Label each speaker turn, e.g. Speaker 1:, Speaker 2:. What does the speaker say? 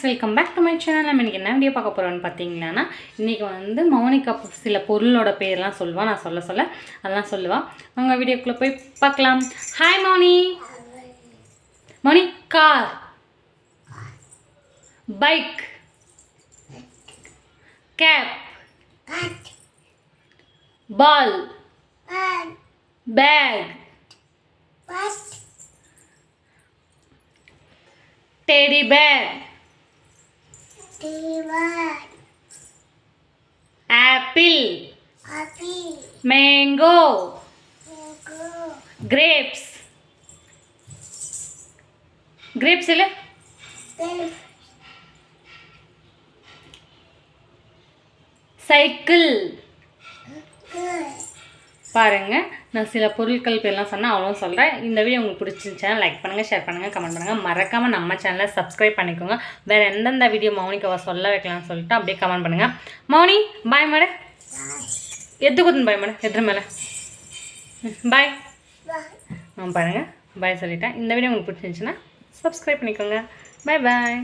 Speaker 1: Welcome back to my channel. நம்ம இன்றைக்கி என்ன வீடியோ பார்க்க போகிறோம்னு பார்த்தீங்கன்னா, இன்றைக்கி வந்து மௌனிகா சில பொருளோட பேர்லாம் சொல்லுவாள். நான் சொல்ல அதெல்லாம் சொல்லுவாள். அவங்க வீடியோக்குள்ளே போய் பார்க்கலாம். Hi Mouni. Mouni, car, bike, cab, ball, bag, teddy bear, apple, mango, grapes இல்லை சைக்கிள். பாருங்க, நான் சில பொருட்கள் பேர்லாம் சொன்னேன், அவ்வளோ சொல்கிறேன். இந்த வீடியோ உங்களுக்கு பிடிச்சிருந்துச்சுன்னா லைக் பண்ணுங்கள், ஷேர் பண்ணுங்கள், கமெண்ட் பண்ணுங்கள். மறக்காமல் நம்ம சேனலை சப்ஸ்கிரைப் பண்ணிக்கோங்க. வேறு எந்தெந்த வீடியோ மௌனிகாவை சொல்ல வைக்கலாம்னு சொல்லிட்டு அப்படியே கமெண்ட் பண்ணுங்கள். மௌனி பாய் மேட, எதுக்குன்னு பாய் மேட, எதிர மேலே பாய். பாருங்கள், பாய் சொல்லிட்டேன். இந்த வீடியோ உங்களுக்கு பிடிச்சிருந்துச்சுன்னா சப்ஸ்கிரைப் பண்ணிக்கோங்க. பாய் பாய்.